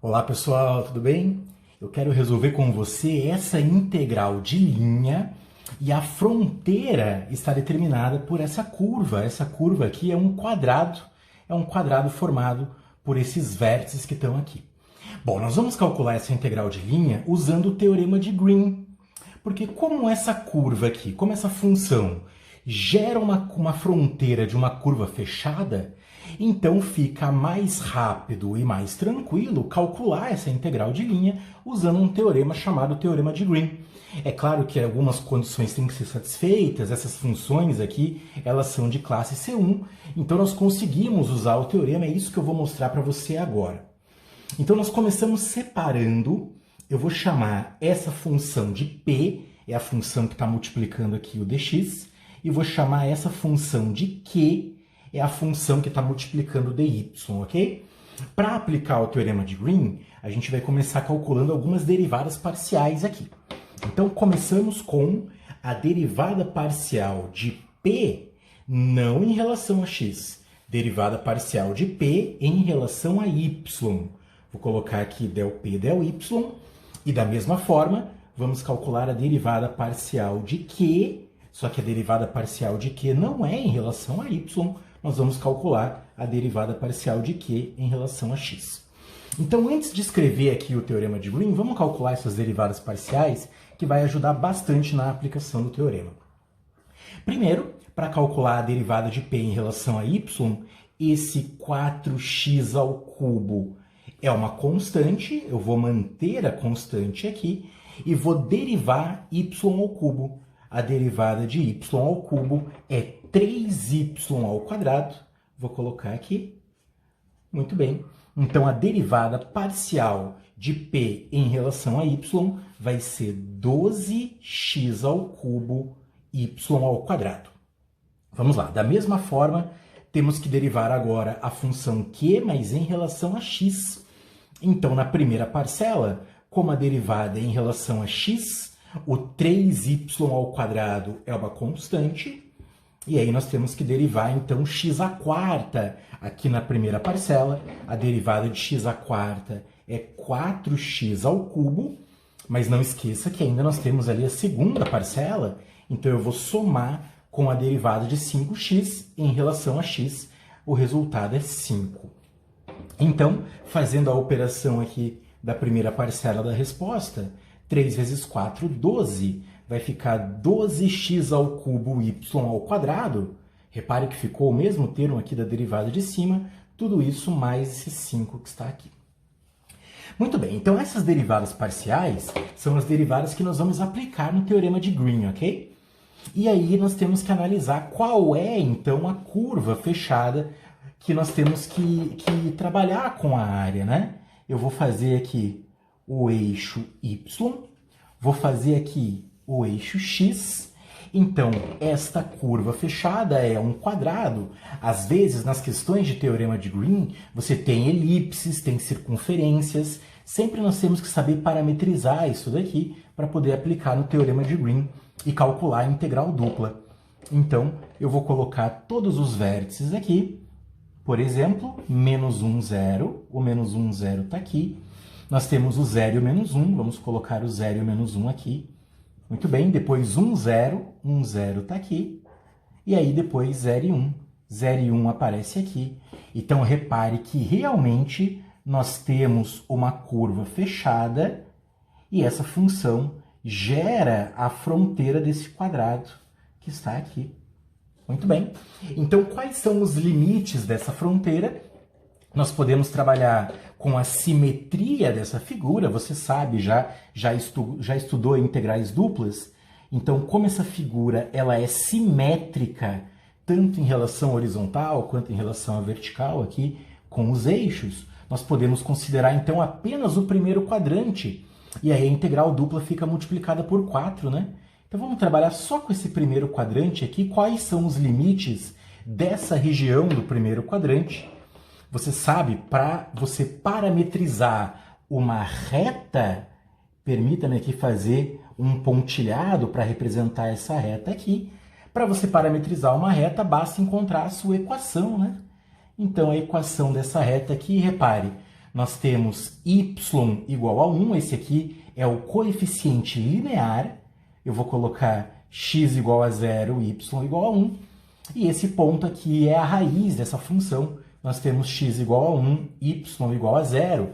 Olá pessoal, tudo bem? Eu quero resolver com você essa integral de linha e a fronteira está determinada por essa curva. Essa curva aqui é um quadrado formado por esses vértices que estão aqui. Bom, nós vamos calcular essa integral de linha usando o teorema de Green, porque como essa curva aqui, como essa função gera uma fronteira de uma curva fechada, então fica mais rápido e mais tranquilo calcular essa integral de linha usando um teorema chamado teorema de Green. É claro que algumas condições têm que ser satisfeitas, essas funções aqui, elas são de classe C1, então nós conseguimos usar o teorema, é isso que eu vou mostrar para você agora. Então nós começamos separando, eu vou chamar essa função de P, é a função que está multiplicando aqui o dx, e vou chamar essa função de Q, é a função que está multiplicando o dy, ok? Para aplicar o teorema de Green, a gente vai começar calculando algumas derivadas parciais aqui. Então, começamos com a derivada parcial de P não em relação a x, derivada parcial de P em relação a y. Vou colocar aqui del P, del y, e da mesma forma, vamos calcular a derivada parcial de Q, só que a derivada parcial de Q não é em relação a y, nós vamos calcular a derivada parcial de Q em relação a x. Então, antes de escrever aqui o teorema de Green, vamos calcular essas derivadas parciais, que vai ajudar bastante na aplicação do teorema. Primeiro, para calcular a derivada de P em relação a y, esse 4x ao cubo é uma constante, eu vou manter a constante aqui, e vou derivar y ao cubo. A derivada de y ao cubo é 3y ao quadrado. Vou colocar aqui. Muito bem. Então, a derivada parcial de P em relação a y vai ser 12x ao cubo y ao quadrado. Vamos lá. Da mesma forma, temos que derivar agora a função Q, mas em relação a x. Então, na primeira parcela, como a derivada é em relação a x, o 3y ao quadrado é uma constante, e aí nós temos que derivar, então, x à quarta. Aqui na primeira parcela, a derivada de x à quarta é 4x ao cubo, mas não esqueça que ainda nós temos ali a segunda parcela, então eu vou somar com a derivada de 5x em relação a x, o resultado é 5. Então, fazendo a operação aqui da primeira parcela da resposta, 3 vezes 4, 12. Vai ficar 12x ao cubo y ao quadrado. Repare que ficou o mesmo termo aqui da derivada de cima. Tudo isso mais esse 5 que está aqui. Muito bem, então essas derivadas parciais são as derivadas que nós vamos aplicar no teorema de Green, ok? E aí nós temos que analisar qual é, então, a curva fechada que nós temos que trabalhar com a área, né? Eu vou fazer aqui o eixo y, vou fazer aqui o eixo x, então esta curva fechada é um quadrado. Às vezes, nas questões de teorema de Green, você tem elipses, tem circunferências, sempre nós temos que saber parametrizar isso daqui para poder aplicar no teorema de Green e calcular a integral dupla. Então, eu vou colocar todos os vértices aqui, por exemplo, menos 1, 0, o menos 1, 0 está aqui. Nós temos o 0 e o menos 1, vamos colocar o 0 e o menos 1 aqui. Muito bem, depois 1, 0 está aqui. E aí depois 0 e 1. 0 e 1 aparece aqui. Então, repare que realmente nós temos uma curva fechada e essa função gera a fronteira desse quadrado que está aqui. Muito bem. Então, quais são os limites dessa fronteira? Nós podemos trabalhar com a simetria dessa figura, você sabe, já estudou integrais duplas, então como essa figura ela é simétrica, tanto em relação horizontal quanto em relação à vertical aqui, com os eixos, nós podemos considerar então apenas o primeiro quadrante, e aí a integral dupla fica multiplicada por 4, né? Então vamos trabalhar só com esse primeiro quadrante aqui, quais são os limites dessa região do primeiro quadrante. Você sabe, para você parametrizar uma reta, permita-me aqui fazer um pontilhado para representar essa reta aqui. Para você parametrizar uma reta, basta encontrar a sua equação, né? Então, a equação dessa reta aqui, repare, nós temos y igual a 1, esse aqui é o coeficiente linear, eu vou colocar x igual a 0, y igual a 1, e esse ponto aqui é a raiz dessa função, nós temos x igual a 1, y igual a 0.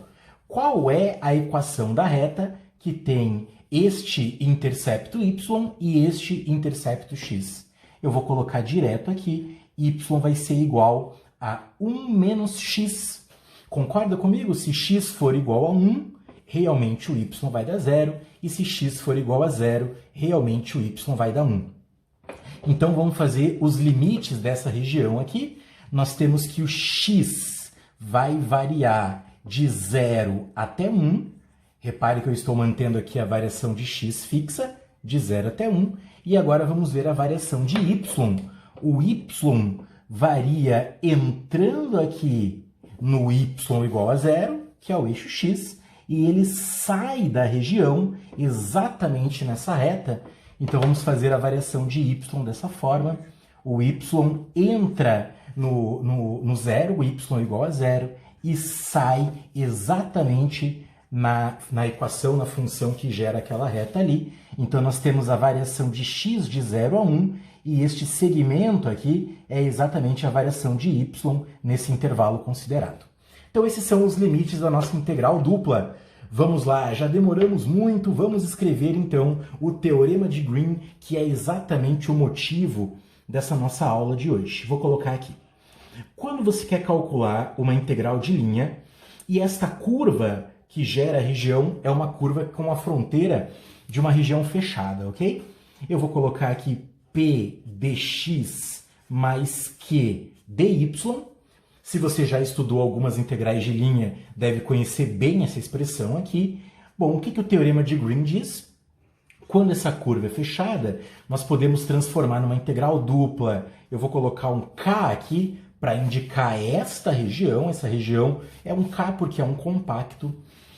Qual é a equação da reta que tem este intercepto y e este intercepto x? Eu vou colocar direto aqui, y vai ser igual a 1 menos x. Concorda comigo? Se x for igual a 1, realmente o y vai dar 0, e se x for igual a 0, realmente o y vai dar 1. Então vamos fazer os limites dessa região aqui. Nós temos que o x vai variar de 0 até 1. Repare que eu estou mantendo aqui a variação de x fixa, de 0 até 1. E agora vamos ver a variação de y. O y varia entrando aqui no y igual a 0, que é o eixo x, e ele sai da região exatamente nessa reta. Então vamos fazer a variação de y dessa forma. O y entra no 0, o y igual a 0, e sai exatamente na equação, na função que gera aquela reta ali. Então nós temos a variação de x de 0 a 1, e este segmento aqui é exatamente a variação de y nesse intervalo considerado. Então esses são os limites da nossa integral dupla. Vamos lá, já demoramos muito, vamos escrever então o teorema de Green, que é exatamente o motivo dessa nossa aula de hoje. Vou colocar aqui. Quando você quer calcular uma integral de linha, e esta curva que gera a região é uma curva com a fronteira de uma região fechada, ok? Eu vou colocar aqui P dx mais Q dy. Se você já estudou algumas integrais de linha, deve conhecer bem essa expressão aqui. Bom, o que o teorema de Green diz? Quando essa curva é fechada, nós podemos transformar numa integral dupla. Eu vou colocar um K aqui para indicar esta região. Essa região é um K porque é um compacto.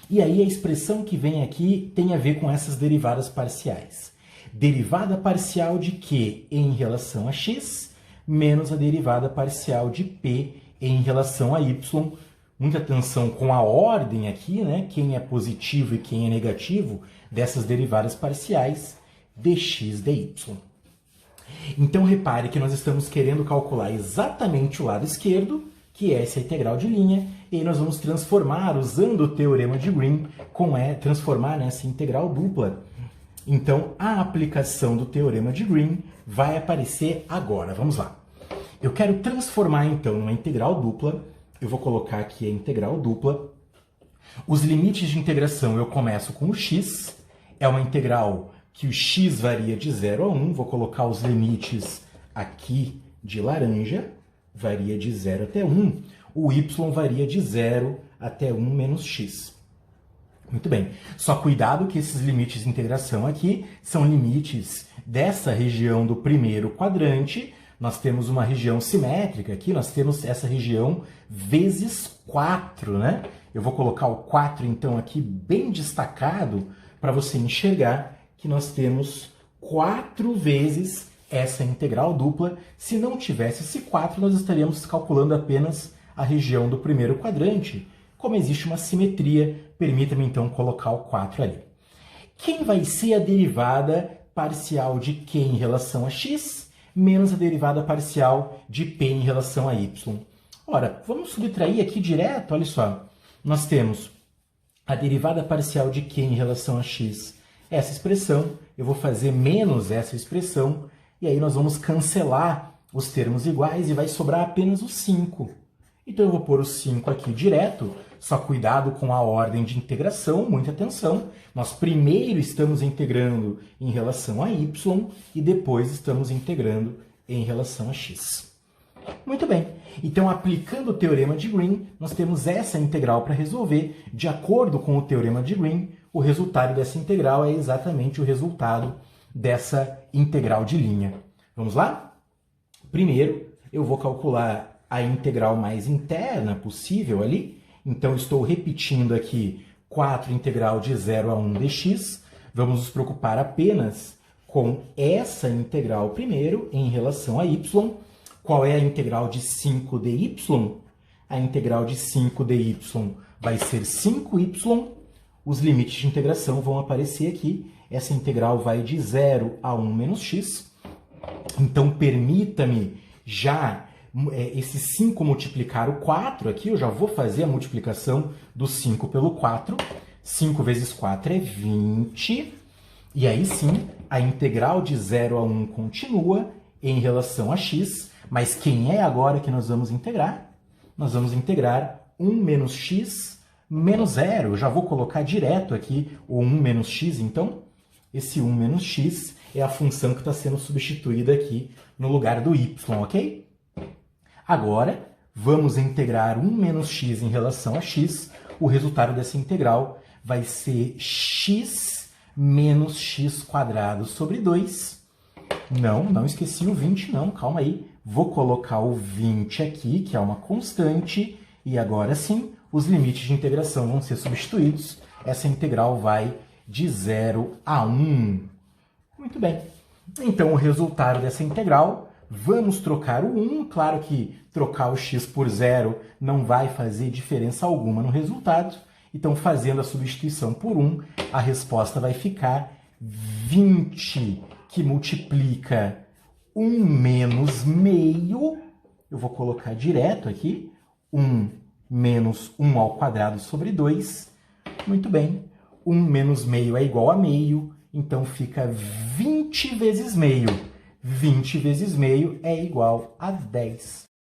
E aí a expressão que vem aqui tem a ver com essas derivadas parciais. Derivada parcial de Q em relação a x, menos a derivada parcial de P em relação a y. Muita atenção com a ordem aqui, né? Quem é positivo e quem é negativo dessas derivadas parciais, dx dy. Então repare que nós estamos querendo calcular exatamente o lado esquerdo, que é essa integral de linha, e aí nós vamos transformar, usando o teorema de Green, transformar nessa integral dupla. Então a aplicação do teorema de Green vai aparecer agora. Vamos lá. Eu quero transformar então numa integral dupla. Eu vou colocar aqui a integral dupla. Os limites de integração eu começo com o x. É uma integral que o x varia de 0 a 1. Vou colocar os limites aqui de laranja. Varia de 0 até 1. O y varia de 0 até 1 menos x. Muito bem. Só cuidado que esses limites de integração aqui são limites dessa região do primeiro quadrante. Nós temos uma região simétrica aqui, nós temos essa região vezes 4, né? Eu vou colocar o 4, então, aqui bem destacado para você enxergar que nós temos 4 vezes essa integral dupla. Se não tivesse esse 4, nós estaríamos calculando apenas a região do primeiro quadrante. Como existe uma simetria, permita-me, então, colocar o 4 ali. Quem vai ser a derivada parcial de Q em relação a x? Menos a derivada parcial de P em relação a y. Ora, vamos subtrair aqui direto, olha só. Nós temos a derivada parcial de Q em relação a x. Essa expressão, eu vou fazer menos essa expressão, e aí nós vamos cancelar os termos iguais e vai sobrar apenas o 5. Então eu vou pôr o 5 aqui direto, só cuidado com a ordem de integração, muita atenção. Nós primeiro estamos integrando em relação a y e depois estamos integrando em relação a x. Muito bem, então aplicando o teorema de Green, nós temos essa integral para resolver. De acordo com o teorema de Green, o resultado dessa integral é exatamente o resultado dessa integral de linha. Vamos lá? Primeiro, eu vou calcular a integral mais interna possível ali. Então, estou repetindo aqui 4 integral de 0 a 1 dx. Vamos nos preocupar apenas com essa integral primeiro em relação a y. Qual é a integral de 5 dy? A integral de 5 dy vai ser 5y. Os limites de integração vão aparecer aqui. Essa integral vai de 0 a 1 menos x. Então, permita-me já esse 5 multiplicar o 4 aqui. Eu já vou fazer a multiplicação do 5 pelo 4. 5 vezes 4 é 20. E aí sim, a integral de 0 a 1 continua em relação a x. Mas quem é agora que nós vamos integrar? Nós vamos integrar 1 menos x menos 0. Eu já vou colocar direto aqui o 1 menos x, então. Esse 1 menos x é a função que está sendo substituída aqui no lugar do y, ok? Agora, vamos integrar 1 menos x em relação a x. O resultado dessa integral vai ser x menos x quadrado sobre 2. Não esqueci o 20, não, calma aí. Vou colocar o 20 aqui, que é uma constante, e agora sim, os limites de integração vão ser substituídos. Essa integral vai de 0 a 1. Muito bem. Então, o resultado dessa integral, vamos trocar o 1. Claro que trocar o x por 0 não vai fazer diferença alguma no resultado. Então, fazendo a substituição por 1, a resposta vai ficar 20, que multiplica 1 menos meio. Eu vou colocar direto aqui. 1 menos 1 ao quadrado sobre 2. Muito bem. 1 menos meio é igual a meio. Então, fica 20 vezes meio. 20 vezes meio é igual a 10.